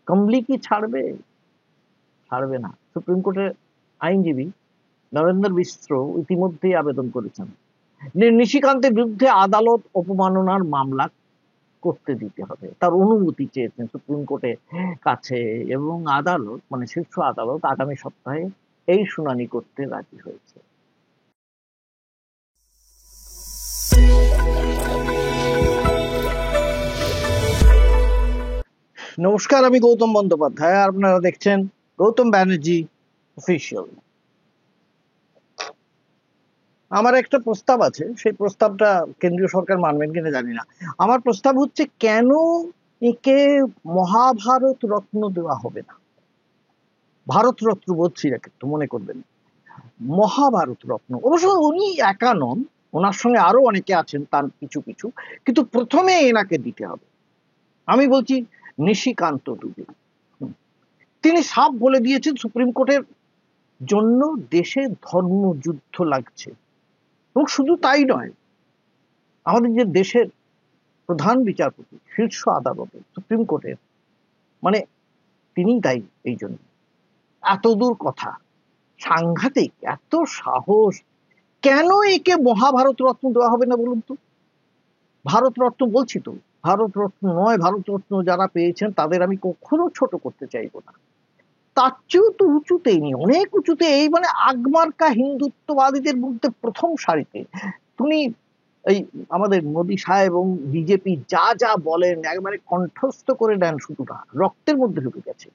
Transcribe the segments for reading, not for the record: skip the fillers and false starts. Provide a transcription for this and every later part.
কমলি কি ছাড়বে? ছাড়বে না। সুপ্রিম কোর্টের আইনজীবী নরেন্দ্র মিশ্র ইতিমধ্যেই আবেদন করেছেন নিশিকান্তের বিরুদ্ধে আদালত অপমাননার মামলা করতে দিতে হবে, তার অনুমতি চেয়েছেন সুপ্রিম কোর্টের কাছে, এবং আদালত মানে শীর্ষ আদালত আগামী সপ্তাহে এই শুনানি করতে রাজি হয়েছে। নমস্কার, আমি গৌতম বন্দ্যোপাধ্যায়, আর আপনারা দেখছেন গৌতম ব্যানার্জি অফিসিয়াল। আমার একটা প্রস্তাব আছে, সেই প্রস্তাবটা কেন্দ্রীয় সরকার মানবেন কিনা জানি না। আমার প্রস্তাব হচ্ছে, কেন একে মহাভারত রত্ন দেওয়া হবে না? ভারত রত্ন বলছি না, কিন্তু মনে করবেন মহাভারত রত্ন। অবশ্য উনি একা নন, ওনার সঙ্গে আরো অনেকে আছেন তার কিছু কিছু, কিন্তু প্রথমে এনাকে দিতে হবে। আমি বলছি নিশিকান্ত দুবে। তিনি সাফ বলে দিয়েছেন সুপ্রিম কোর্টের জন্য দেশে ধর্মযুদ্ধ লাগছে, এবং শুধু তাই নয়, আমাদের যে দেশের প্রধান বিচারপতি শীর্ষ আদালতে সুপ্রিম কোর্টের, মানে তিনি দায়ী এই জন্য। এতদূর কথা, সাংঘাতিক, এত সাহস! কেন একে মহাভারত রত্ন দেওয়া হবে না বলুন তো? ভারত রত্ন বলছি তো, ভারত রত্ন নয়, ভারত রত্ন যারা পেয়েছেন তাদের আমি কখনো ছোট করতে চাইবো না, তার চেয়েও তো উঁচুতেই নি, অনেক উঁচুতে, এই মানে আগমার্কা হিন্দুত্ববাদীদের মধ্যে প্রথম সারিতে। তুমি এই আমাদের মোদী সাহেব এবং বিজেপি যা যা বলেন একবারে কণ্ঠস্থ করে নেন, শুধু না, রক্তের মধ্যে ঢুকে গেছে।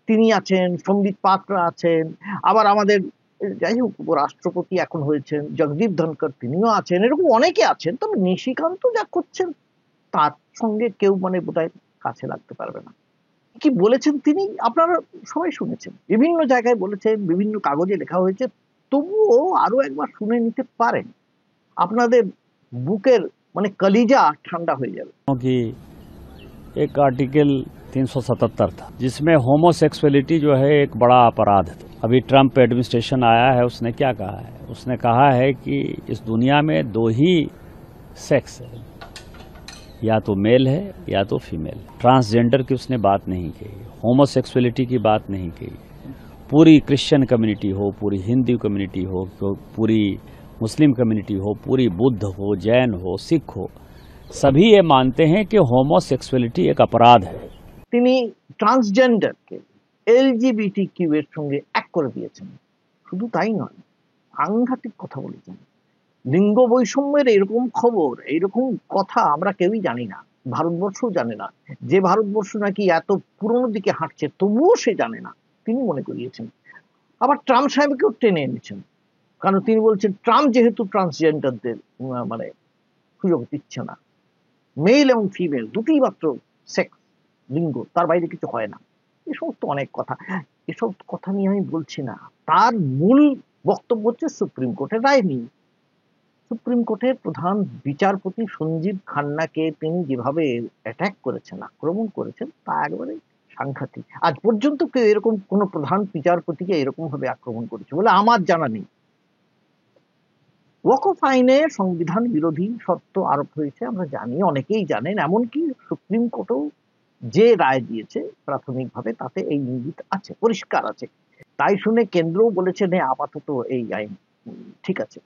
তিনি আছেন, সম্বিত পাত্র আছেন, আবার আমাদের যাই হোক রাষ্ট্রপতি এখন হয়েছেন জগদীপ ধনকর, তিনিও আছেন, এরকম অনেকে আছেন। তবে নিশিকান্ত যা করছেন তার সঙ্গে কেউ মানে বোধহয় কাছে লাগতে পারবে না। কি বলেছেন তিনি আপনারা সবাই শুনেছেন, বিভিন্ন জায়গায় বলেছেন, বিভিন্ন কাগজে লেখা হয়েছে, তবুও আরো একবার শুনে নিতে পারেন, আপনাদের বুকের মানে কলিজা ঠান্ডা হয়ে যাবে। एक आर्टिकल 377 था जिसमें होमोसेक्सुअलिटी जो है एक बड़ा अपराध है। अभी ट्रम्प एडमिनिस्ट्रेशन आया है, उसने क्या कहा है? उसने कहा है कि इस दुनिया में दो ही सेक्स है, या तो मेल है या तो फीमेल। ट्रांसजेंडर की उसने बात नहीं की, होमोसेक्सुअलिटी की बात नहीं की। पूरी क्रिश्चियन कम्युनिटी हो, पूरी हिंदू कम्युनिटी हो, पूरी मुस्लिम कम्युनिटी हो, पूरी बुद्ध हो, जैन हो, सिख हो, सभी ये मानते हैं कि होमोसेक्सुअलिटी एक अपराध है। তিনি ট্রান্সজেন্ডারকে এলজিবিটি কিউ এর সঙ্গে এক করে দিয়েছেন। শুধু তাই নয়, সাংঘাতিক কথা বলেছেন। লিঙ্গ বৈষম্যের এরকম খবর, এইরকম কথা আমরা কেউই জানি না, ভারতবর্ষও জানে না। যে ভারতবর্ষ নাকি এত পুরোনো দিকে হাঁটছে তবুও সে জানে না, তিনি মনে করিয়েছেন। আবার ট্রাম্প সাহেবকেও টেনে এনেছেন, কারণ তিনি বলছেন ট্রাম্প যেহেতু ট্রান্সজেন্ডারদের মানে সুযোগ দিচ্ছে না, মেল এবং ফিমেল দুটি মাত্র সেক্স, লিঙ্গ, তার বাইরে কিছু হয় না। এ সমস্ত অনেক কথা, এসব কথা নিয়ে আমি বলছি না। তার মূল বক্তব্য হচ্ছে সুপ্রিম কোর্টের রায় নিয়ে। সুপ্রিম কোর্টের প্রধান বিচারপতি সঞ্জীব খান্নাকে তিনি যেভাবে অ্যাটাক করেছেন, আক্রমণ করেছেন, তা একবারে সাংঘাতিক। আজ পর্যন্ত কেউ এরকম কোন প্রধান বিচারপতিকে এরকম ভাবে আক্রমণ করেছে বলে আমার জানা নেই। ওয়াকফ আইনে সংবিধান বিরোধী শর্ত আরোপ হয়েছে, আমরা জানি, অনেকেই জানেন। এমনকি সুপ্রিম কোর্টও যে রায় দিয়েছে প্রাথমিকভাবে তাতে এই ইঙ্গিত আছে, পরিষ্কার আছে। তাই শুনে কেন্দ্রও বলেছে নে আপাতত এই আইন ঠিক আছে,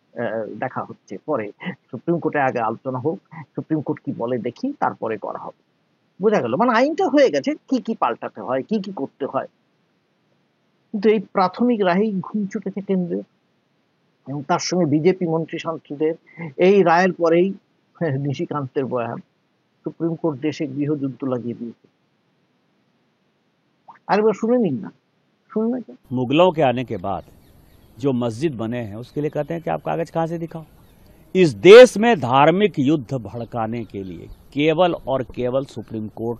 দেখা হচ্ছে পরে, সুপ্রিম কোর্টে আগে আলোচনা হোক, সুপ্রিম কোর্ট কি বলে দেখি, তারপরে করা হবে। বোঝা গেল, মানে আইনটা হয়ে গেছে, কি কি পাল্টাতে হয়, কি কি করতে হয়। কিন্তু এই প্রাথমিক রায়েই ঘুম ছুটেছে কেন্দ্রের, এবং তার সঙ্গে বিজেপি মন্ত্রী সাংসদের। এই রায়ের পরেই নিশিকান্তের বয়ান, সুপ্রিম কোর্ট দেশে গৃহযুদ্ধ লাগিয়ে দিয়েছে। আরেকবার শুনে নিন না, শুনুন। मुगलों के आने के बाद जो मस्जिद बने हैं उसके लिए कहते हैं कि आप कागज कहां से दिखाओ। इस देश में धार्मिक युद्ध भड़काने के लिए केवल और केवल सुप्रीम कोर्ट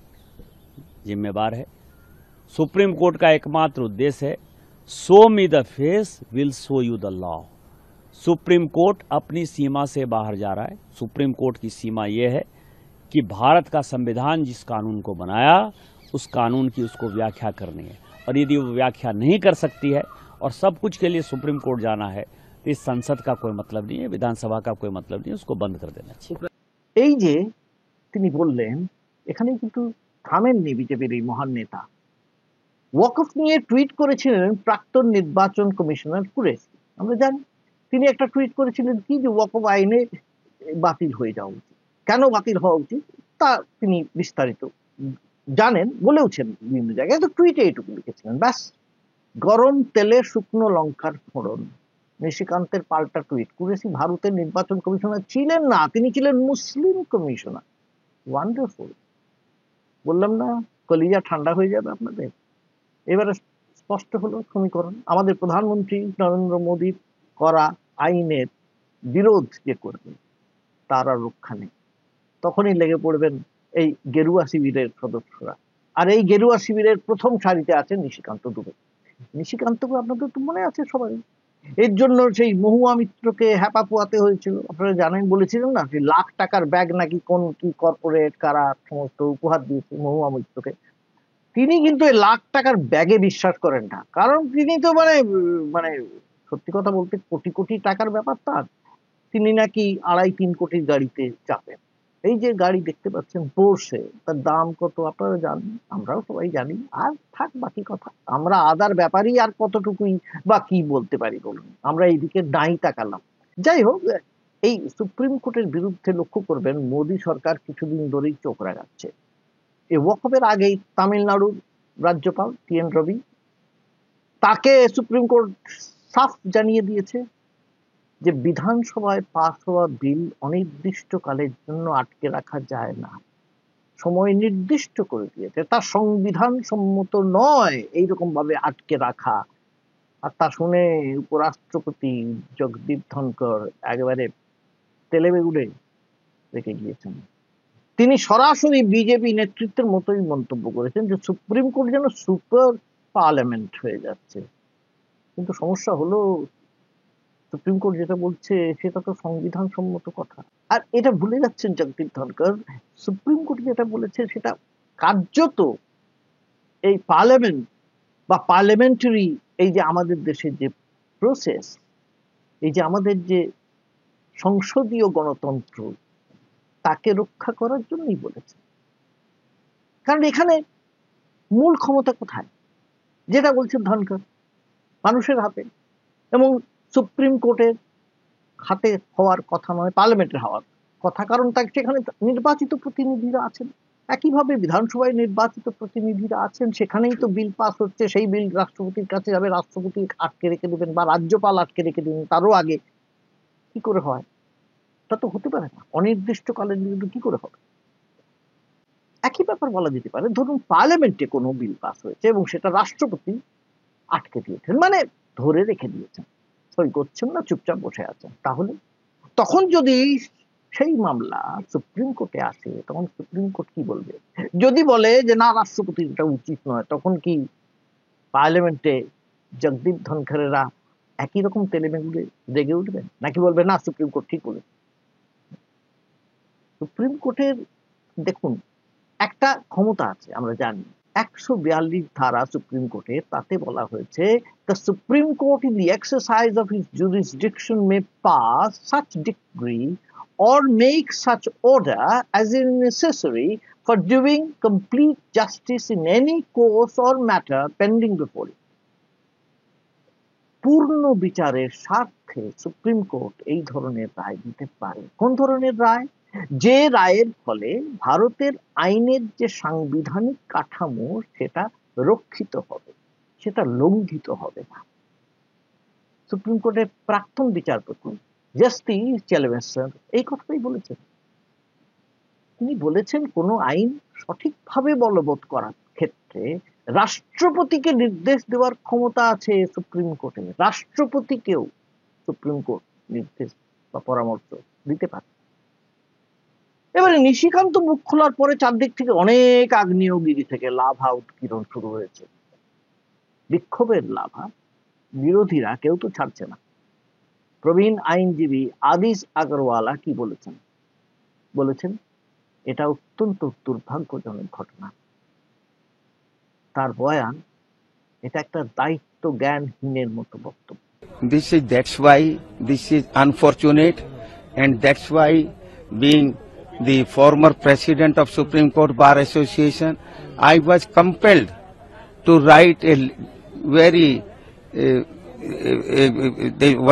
जिम्मेवार है। सुप्रीम कोर्ट का एकमात्र उद्देश्य है show me the face will show you the law. Supreme court अपनी सीमा से बाहर जा रहा है। सुप्रीम कोर्ट की सीमा यह है कि भारत का संविधान जिस कानून को बनाया उस कानून की उसको व्याख्या करनी है, और यदि वो व्याख्या नहीं कर सकती है और सब कुछ के लिए सुप्रीम कोर्ट जाना है तो इस संसद का कोई मतलब नहीं है, विधानसभा का कोई मतलब नहीं है, उसको बंद कर देना चाहिए। এই যে তিনি বললেন, এখানে কিন্তু থামেননি বিজেপির এই মহান নেতা। ওয়াকফ নিয়ে টুইট করেছিলেন প্রাক্তন নির্বাচন কমিশনার কুরেশি। আমরা জানি তিনি একটা টুইট করেছিলেন কি, যে ওয়াকফ আইনে বাতিল হয়ে যাওয়া উচিত। কেন বাতিল হওয়া উচিত তা তিনি বিস্তারিত জানেন, বলেওছেন বিভিন্ন জায়গায়, তো টুইটে এইটুকু লিখেছিলেন ব্যাস। গরম তেলে শুকনো লঙ্কার ফোড়ন, নিশিকান্তের পাল্টা টুইট। কুরেশি ভারতের নির্বাচন কমিশনার ছিলেন না, তিনি ছিলেন মুসলিম কমিশনার। ওয়ান্ডারফুল, বললাম না কলিজা ঠান্ডা হয়ে যাবে আপনাদের। এবারে স্পষ্ট হলো সমীকরণ, আমাদের প্রধানমন্ত্রী নরেন্দ্র মোদীর করা আইনের বিরোধ যে করবে তার আর রক্ষা নেই। তখনই লেগে পড়বেন এই গেরুয়া শিবিরের সদস্যরা। আর এই গেরুয়া শিবিরের প্রথম সারিতে আছেন নিশিকান্ত দুবে। নিশিকান্তকে আপনাদের তো মনে আছে সবাই, এর জন্য সেই মহুয়া মিত্রকে হ্যাপা পোয়াতে হয়েছিল, আপনারা জানেন, বলেছিলেন না যে লাখ টাকার ব্যাগ নাকি কোন কি কর্পোরেট কারা সমস্ত উপহার দিয়েছে মহুয়া মিত্রকে। তিনি কিন্তু এই লাখ টাকার ব্যাগে বিশ্বাস করেন না, কারণ তিনি তো মানে সত্যি কথা বলতে কোটি কোটি টাকার ব্যাপার তার। তিনি নাকি 2.5-3 কোটির গাড়িতে চাপেন। এই যে গাড়ি দেখতে পাচ্ছেন পোর্শে, তার দাম কত আপনারা জানেন, আমরাও সবাই জানি। আর থাক বাকি কথা, আমরা আদার ব্যাপারই আর কতটুকুই বা কি বলতে পারি বলুন, আমরা এইদিকে নাই তাকালাম। যাই হোক, এই সুপ্রিম কোর্টের বিরুদ্ধে লক্ষ্য করবেন মোদী সরকার কিছুদিন ধরেই চোখ রাগাচ্ছে। এই ওয়াকফের আগেই তামিলনাড়ুর রাজ্যপাল টি.এন. রবি, তাকে সুপ্রিম কোর্ট সাফ জানিয়ে দিয়েছে যে বিধানসভায় পাস হওয়া বিল অনির্দিষ্টকালের জন্য আটকে রাখা যায় না, সময় নির্দিষ্ট করে দিয়েছে, তা সংবিধান সম্মত নয় এইরকম ভাবে আটকে রাখা। আর তা শুনে উপরাষ্ট্রপতি জগদীপ ধনকর একেবারে তেলে বেগুনে রেখে গিয়েছেন। তিনি সরাসরি বিজেপি নেতৃত্বের মতোই মন্তব্য করেছেন যে সুপ্রিম কোর্ট যেন সুপার পার্লামেন্ট হয়ে যাচ্ছে। কিন্তু সমস্যা হলো সুপ্রিম কোর্ট যেটা বলছে সেটা তো সংবিধান সম্মত কথা। আর এটা ভুলে যাচ্ছেন জগদীপ ধনকর, সুপ্রিম কোর্ট যেটা বলেছে সেটা কার্যত এই পার্লামেন্ট বা পার্লামেন্টারি, এই যে আমাদের দেশের যে প্রসেস, এই যে আমাদের যে সংসদীয় গণতন্ত্র, তাকে রক্ষা করার জন্যই বলেছে। কারণ এখানে মূল ক্ষমতা কোথায়, যেটা বলছেন ধনকর, মানুষের হাতে। এবং সুপ্রিম কোর্টের হাতে হওয়ার কথা নয়, পার্লামেন্টের হওয়ার কথা, কারণ তাকে সেখানে নির্বাচিত প্রতিনিধিরা আছেন। একইভাবে বিধানসভায় নির্বাচিত প্রতিনিধিরা আছেন, সেখানেই তো বিল পাস হচ্ছে, সেই বিল রাষ্ট্রপতির কাছে যাবে, রাষ্ট্রপতি আটকে রেখে দেবেন বা রাজ্যপাল আটকে রেখে দেবেন তারও আগে। কি করে হয়? তা তো হতে পারে না, অনির্দিষ্টকালের জন্য কি করে হবে? একই ব্যাপার বলা যেতে পারে, ধরুন পার্লামেন্টে কোনো বিল পাস হয়েছে এবং সেটা রাষ্ট্রপতি আটকে দিয়েছেন, মানে ধরে রেখে দিয়েছেন, সই করছেন না, চুপচাপ বসে আছেন। তাহলে তখন যদি সেই মামলা সুপ্রিম কোর্টে আসে, তখন সুপ্রিম কোর্ট কি বলবে? যদি বলে যে না, রাষ্ট্রপতির এটা উচিত নয়, তখন কি পার্লামেন্টে জগদীপ ধনখড়েরা একই রকম তেলেবেগুনে রেগে উঠবেন, নাকি বলবে না সুপ্রিম কোর্ট ঠিক বলেছে? সুপ্রিম কোর্টের দেখুন একটা ক্ষমতা আছে, আমরা জানি 142 ধারা সুপ্রিম কোর্টে, তাতে বলা হয়েছে the Supreme Court in the exercise of its jurisdiction may pass such decree or make such order as is necessary for doing complete justice in any cause or matter pending before it. পূর্ণ বিচারের স্বার্থে supreme court এই ধরনের রায় দিতে পারে। কোন ধরনের রায়? যে রায়ের ফলে ভারতের আইনের যে সাংবিধানিক কাঠামো সেটা রক্ষিত হবে, সেটা লঙ্ঘিত হবে না। সুপ্রিম কোর্টের প্রাক্তন বিচারপতি জাস্টিস চেলেমেসর এই কথাটাই বলেছেন। তিনি বলেছেন কোন আইন সঠিকভাবে বলবৎ করার ক্ষেত্রে রাষ্ট্রপতিকে নির্দেশ দেওয়ার ক্ষমতা আছে সুপ্রিম কোর্টে। রাষ্ট্রপতিকেও সুপ্রিম কোর্ট নির্দেশ বা পরামর্শ দিতে পারে। এবারে নিশিকান্ত মুখ খোলার পরে চারদিক থেকে অনেক আগ্নেয়গিরি থেকে লাভা উৎকিরণ শুরু হয়েছে, বিক্ষোভের লাভা। বিরোধীরা কেউ তো ছাড়ছে না। প্রবীণ আইনজীবী আদিস আগরওয়ালা কি বলেছেন? বলেছেন এটা অত্যন্ত দুর্ভাগ্যজনক ঘটনা। তার বয়ান, এটা একটা দায়িত্ব জ্ঞানহীনের মতো বক্তব্য। That's why this is unfortunate, and that's why being the former president of Supreme Court Bar Association, I was compelled to write a very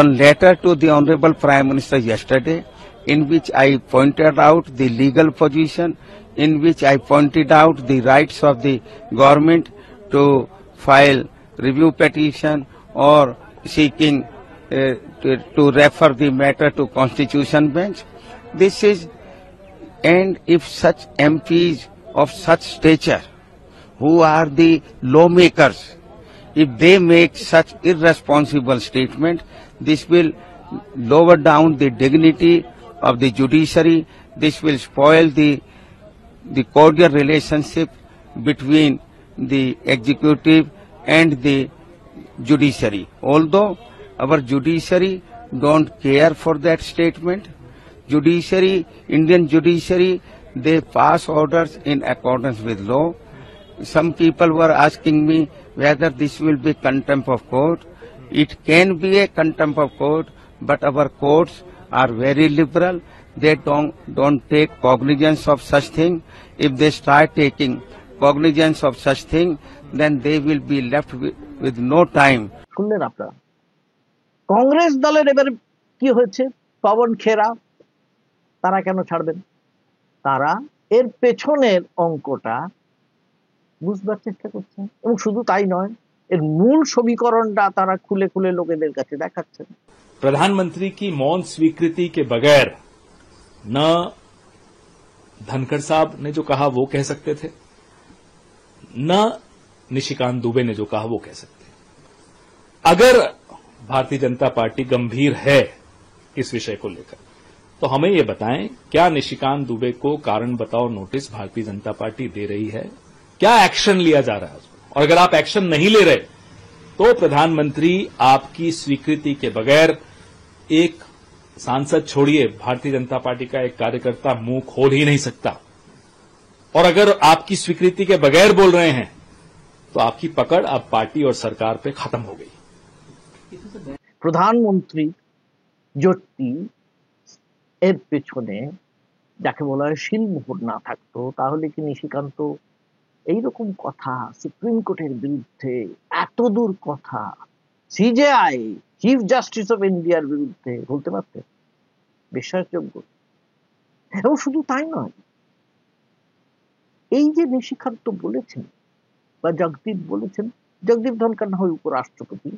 one letter to the Honorable Prime Minister yesterday, in which I pointed out the legal position, in which I pointed out the rights of the government to file review petition or seeking to refer the matter to Constitution Bench. This is, and if such MPs of such stature, who are the lawmakers, if they make such irresponsible statement, this will lower down the dignity of the judiciary. This will spoil the cordial relationship between the executive and the judiciary. Although our judiciary don't care for that statement, judiciary, Indian judiciary, they pass orders in accordance with law. Some people were asking me whether this will be contempt of court. It can be a contempt of court, but our courts are very liberal. They don't take cognizance of such thing. If they start taking cognizance of such thing, then they will be left with no time. শুনলেন আপনারা, কংগ্রেস দলের এবার কি হয়েছে? পবন খেরা, তারা কেন ছাড়বেন? তারা এর পেছনের অঙ্কটা বুঝবার চেষ্টা করছেন, এবং শুধু তাই নয়, এর মূল সমীকরণটা তারা খুলে খুলে লোকেদের কাছে দেখাচ্ছেন। प्रधानमंत्री की मौन स्वीकृति के बगैर न धनखड़ साहब ने जो कहा वो कह सकते थे, न निशिकांत दुबे ने जो कहा वो कह सकते थे। अगर भारतीय जनता पार्टी गंभीर है इस विषय को लेकर, तो हमें ये बताएं, क्या निशिकांत दुबे को कारण बताओ नोटिस भारतीय जनता पार्टी दे रही है? क्या एक्शन लिया जा रहा है उसमें? और अगर आप एक्शन नहीं ले रहे तो प्रधानमंत्री आपकी स्वीकृति के बगैर, एक सांसद छोड़िए, भारतीय जनता पार्टी का एक कार्यकर्ता मुंह खोल ही नहीं सकता। और अगर आपकी स्वीकृति के बगैर बोल रहे हैं तो आपकी पकड़ अब पार्टी और सरकार पे खत्म हो गई। প্রধানমন্ত্রী জোটটি এর পেছনে যাকে বলা হয় শিলমোহর না থাকতো, তাহলে কি নিশিকান্ত এইরকম কথা সুপ্রিম কোর্টের বিরুদ্ধে, এত দূর কথা সিজেআই চিফ জাস্টিস অফ ইন্ডিয়ার বিরুদ্ধে বলতে পারতেন? বিশ্বাসযোগ্য। এবং শুধু তাই নয়, এই যে নিশিকান্ত বলেছেন বা জগদীপ বলেছেন, জগদীপ ধনখড় না হয় উপরাষ্ট্রপতি,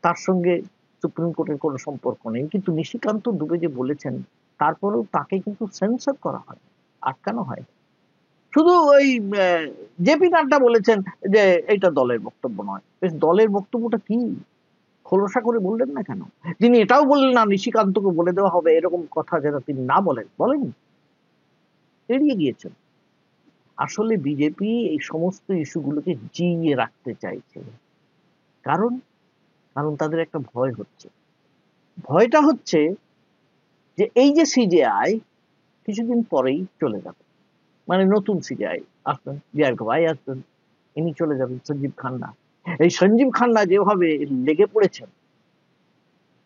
তার সঙ্গে সুপ্রিম কোর্টের কোনো সম্পর্ক নেই, কিন্তু নিশিকান্ত দুবে যে বলেছেন তারপরেও তাকে কিন্তু সেন্সর করা হয়, আটকানো হয়। শুধু ওই জেপি নাড্ডা বলেছেন যে এটা দলের বক্তব্য নয়। বেশ, দলের বক্তব্যটা কি খোলসা করে বললেন না কেন? তিনি এটাও বললেন না নিশিকান্তকে বলে দেওয়া হবে, এরকম কথা যেন তিনি না বলেন, বলেনি, এড়িয়ে গিয়েছেন। আসলে বিজেপি এই সমস্ত ইস্যুগুলোকে জিইয়ে রাখতে চাইছে, কারণ তাদের একটা ভয় হচ্ছে। ভয়টা হচ্ছে যে এই যে সিজেআই কিছুদিন পরেই চলে যাবে, মানে নতুন সিজেআই আসবেন, জিআর ভাই আসবেন, ইনি চলে যাবেন, সঞ্জীব খান্না। এই সঞ্জীব খান্না যেভাবে লেগে পড়েছেন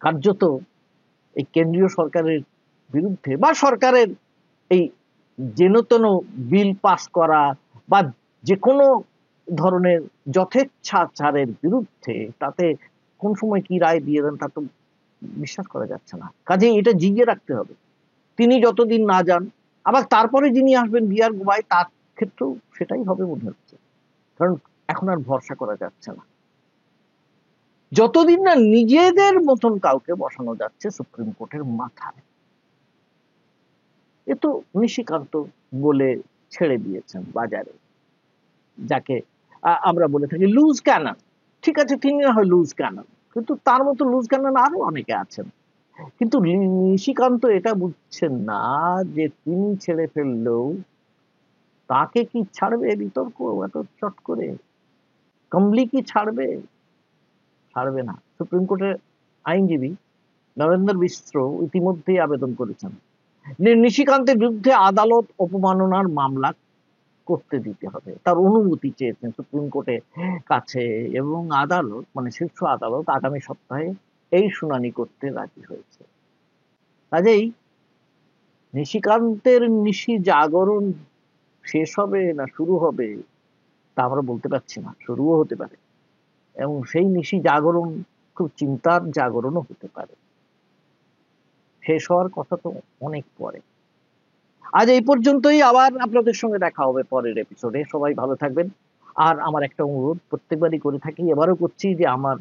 কার্যত এই কেন্দ্রীয় সরকারের বিরুদ্ধে, বা সরকারের এই যেনতেন বিল পাস করা বা যে কোনো ধরনের যথেচ্ছাচারের বিরুদ্ধে, তাতে কোন সময় কি রায় দিয়ে দেন তা তো বিশ্বাস করা যাচ্ছে না। কাজে এটা জিইয়ে রাখতে হবে, তিনি যতদিন না যান। আবার তারপরে যিনি আসবেন বিআর গোবাই, তার ক্ষেত্রেও সেটাই হবে মনে হচ্ছে, কারণ এখন আর ভরসা করা যাচ্ছে না। যতদিন না নিজেদের মতন কাউকে বসানো যাচ্ছে সুপ্রিম কোর্টের মাথায়। এ তো নিশিকান্ত বলে ছেড়ে দিয়েছেন বাজারে, যাকে আমরা বলে থাকি লুজ ক্যানন। ঠিক আছে, তিনি না হয় লুজ ক্যানন, কিন্তু তার মতো লুজ ক্যানন আরো অনেকে আছেন। কিন্তু নিশিকান্ত এটা বুঝছেন না যে তিনি ছেড়ে ফেললেও তাকে কি ছাড়বে বিতর্ক এত চট করে? কমলি কি ছাড়বে? ছাড়বে না। সুপ্রিম কোর্টের আইনজীবী নরেন্দ্র মিশ্র ইতিমধ্যেই আবেদন করেছেন নিশিকান্তের বিরুদ্ধে আদালত অপমাননার মামলা করতে দিতে হবে, তার অনুমতি চেয়েছেন সুপ্রিম কোর্টের কাছে, এবং আদালত, মানে শীর্ষ আদালত, আগামী সপ্তাহে এই শুনানি করতে রাজি হয়েছে। কাজেই নিশিকান্তের নিশি জাগরণ শেষ হবে না শুরু হবে, তা আমরা বলতে পারছি না, শুরুও হতে পারে, এবং সেই নিশি জাগরণ খুব চিন্তার জাগরণও হতে পারে। শেষ হওয়ার কথা তো অনেক পরে। আজ এই পর্যন্তই, আবার আপনাদের সঙ্গে দেখা হবে পরের এপিসোডে। সবাই ভালো থাকবেন। আর আমার একটা অনুরোধ প্রত্যেকবারই করে থাকি, এবারও করছি, যে আমার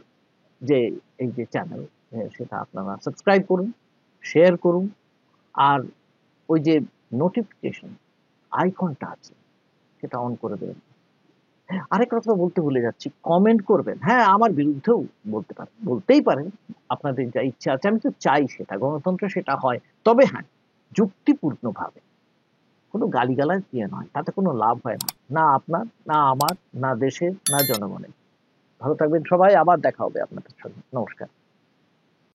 যে এই যে চ্যানেল, সেটা আপনারা সাবস্ক্রাইব করুন, শেয়ার করুন, আর ওই যে নোটিফিকেশন আইকনটা আছে সেটা অন করে দেবেন। আরেক কথা বলতে ভুলে যাচ্ছি, কমেন্ট করবেন। হ্যাঁ, আমার বিরুদ্ধেও বলতে পারেন, বলতেই পারেন, আপনাদের যা ইচ্ছা আছে, আমি তো চাই সেটা, গণতন্ত্র সেটা হয়, তবে হ্যাঁ যুক্তিপূর্ণ ভাবে, কোনো গালিগালাজ দিয়ে নয়, তাতে কোনো লাভ হয় না, না আপনার, না আমার, না দেশের, না জনগণের। ভালো থাকবেন সবাই, আবার দেখা হবে আপনাদের সঙ্গে। নমস্কার।